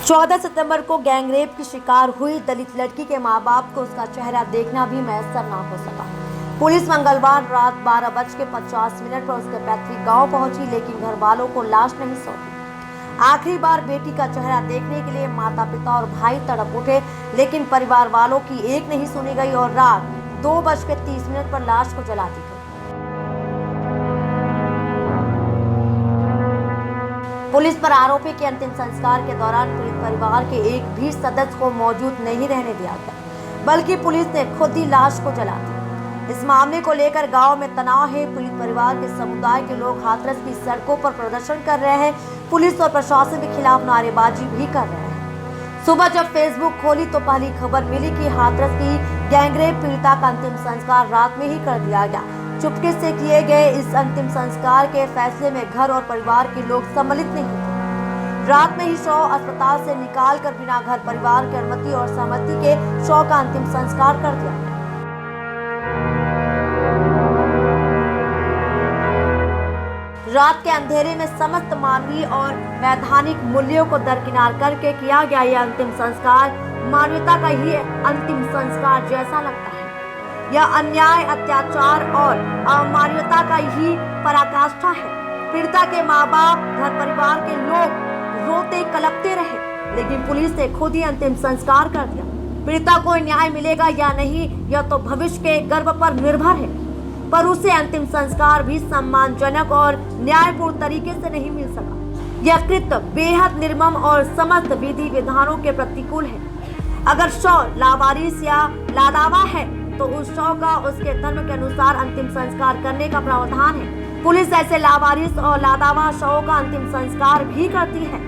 चौदह सितंबर को गैंगरेप की शिकार हुई दलित लड़की के मां बाप को उसका चेहरा देखना भी मैसर ना हो सका। पुलिस मंगलवार रात 12:50 पर उसके पैतृक गांव पहुंची, लेकिन घर वालों को लाश नहीं सौंपी। आखिरी बार बेटी का चेहरा देखने के लिए माता पिता और भाई तड़प उठे, लेकिन परिवार वालों की एक नहीं सुनी गई और रात 2:30 पर लाश को जला दी गई। पुलिस पर आरोपी के अंतिम संस्कार के दौरान पीड़ित परिवार के एक भी सदस्य को मौजूद नहीं रहने दिया गया, बल्कि पुलिस ने खुद ही लाश को जला दिया। इस मामले को लेकर गांव में तनाव है। पीड़ित परिवार के समुदाय के लोग हाथरस की सड़कों पर प्रदर्शन कर रहे हैं, पुलिस और प्रशासन के खिलाफ नारेबाजी भी कर रहे हैं। सुबह जब फेसबुक खोली तो पहली खबर मिली कि हाथरस की गैंगरेप पीड़िता का अंतिम संस्कार रात में ही कर दिया गया। चुपके से किए गए इस अंतिम संस्कार के फैसले में घर और परिवार के लोग सम्मिलित नहीं थे। रात में ही शव अस्पताल से निकालकर बिना घर परिवार की अनुमति और सहमति के शव का अंतिम संस्कार कर दिया। रात के अंधेरे में समस्त मानवीय और वैधानिक मूल्यों को दरकिनार करके किया गया यह अंतिम संस्कार मानवता का ही अंतिम संस्कार जैसा लगता है। यह अन्याय, अत्याचार और अमानवीयता का ही पराकाष्ठा है। पीड़िता के माँ बाप, घर परिवार के लोग रोते कलपते रहे, लेकिन पुलिस ने खुद ही अंतिम संस्कार कर दिया। पीड़िता को न्याय मिलेगा या नहीं यह तो भविष्य के गर्व पर निर्भर है, पर उसे अंतिम संस्कार भी सम्मानजनक और न्यायपूर्ण तरीके से नहीं मिल सका। यह कृत्य बेहद निर्मम और समस्त विधि विधानों के प्रतिकूल है। अगर शव लावारिस या लादावा है तो उस शव का उसके धर्म के अनुसार अंतिम संस्कार करने का प्रावधान है। पुलिस ऐसे लावारिस और लादावा शवों का अंतिम संस्कार भी करती है,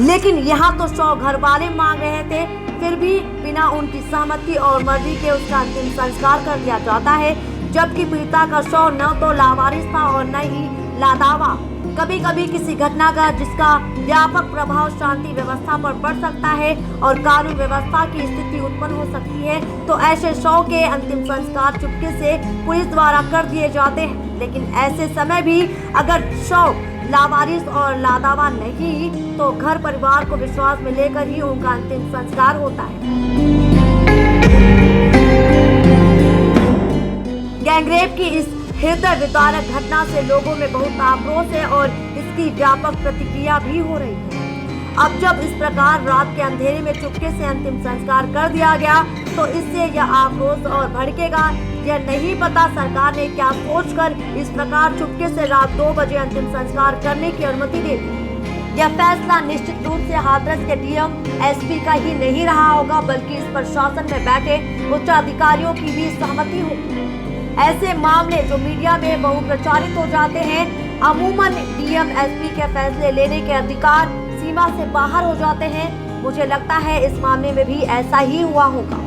लेकिन यहाँ तो शव घर वाले मांग रहे थे, फिर भी बिना उनकी सहमति और मर्जी के उसका अंतिम संस्कार कर दिया जाता है, जबकि पीड़िता का शव न तो लावारिस था और न ही लादावा। कभी कभी किसी घटना का जिसका व्यापक प्रभाव शांति व्यवस्था पर पड़ सकता है और कानून व्यवस्था की स्थिति उत्पन्न हो सकती है, तो ऐसे शव के अंतिम संस्कार चुपके से पुलिस द्वारा कर दिए जाते हैं। लेकिन ऐसे समय भी अगर शव लावारिस और लादावा नहीं तो घर परिवार को विश्वास में लेकर ही उनका अंतिम संस्कार होता है। गैंगरेप की इस हृदय विदारक घटना से लोगों में बहुत आक्रोश है और इसकी व्यापक प्रतिक्रिया भी हो रही है। अब जब इस प्रकार रात के अंधेरे में चुपके से अंतिम संस्कार कर दिया गया तो इससे यह आक्रोश और भड़केगा। यह नहीं पता सरकार ने क्या सोचकर इस प्रकार चुपके से रात 2 बजे अंतिम संस्कार करने की अनुमति दे दी। यह फैसला निश्चित रूप से हाथरस के डीएम एसपी का ही नहीं रहा होगा, बल्कि इस पर शासन में बैठे उच्च अधिकारियों की भी सहमति होगी। ऐसे मामले जो मीडिया में बहुप्रचारित हो जाते हैं, अमूमन डीएम एसपी के फैसले लेने के अधिकार सीमा से बाहर हो जाते हैं। मुझे लगता है इस मामले में भी ऐसा ही हुआ होगा।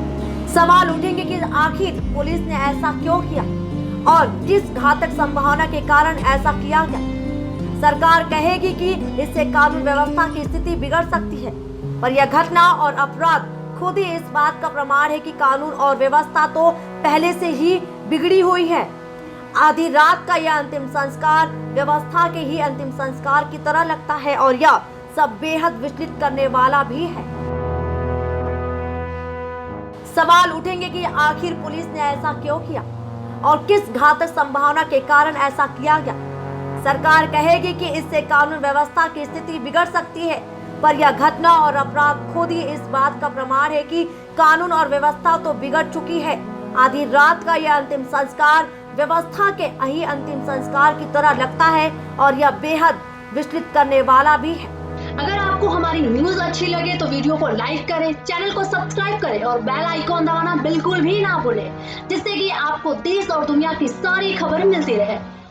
सवाल उठेंगे कि आखिर पुलिस ने ऐसा क्यों किया और किस घातक संभावना के कारण ऐसा किया गया। सरकार कहेगी कि इससे कानून व्यवस्था की स्थिति बिगड़ सकती है, पर यह घटना और अपराध खुद ही इस बात का प्रमाण है कि कानून और व्यवस्था तो पहले से ही बिगड़ी हुई है। आधी रात का यह अंतिम संस्कार व्यवस्था के ही अंतिम संस्कार की तरह लगता है और यह सब बेहद विचलित करने वाला भी है। सवाल उठेंगे कि आखिर पुलिस ने ऐसा क्यों किया और किस घातक संभावना के कारण ऐसा किया गया। सरकार कहेगी कि इससे कानून व्यवस्था की स्थिति बिगड़ सकती है, पर यह घटना और अपराध खुद ही इस बात का प्रमाण है कि कानून और व्यवस्था तो बिगड़ चुकी है। आधी रात का यह अंतिम संस्कार व्यवस्था के ही अंतिम संस्कार की तरह लगता है और यह बेहद विचलित करने वाला भी है। अगर आपको हमारी न्यूज अच्छी लगे तो वीडियो को लाइक करें, चैनल को सब्सक्राइब करें और बेल आइकॉन दबाना बिल्कुल भी ना भूलें, जिससे कि आपको देश और दुनिया की सारी खबर मिलती रहे।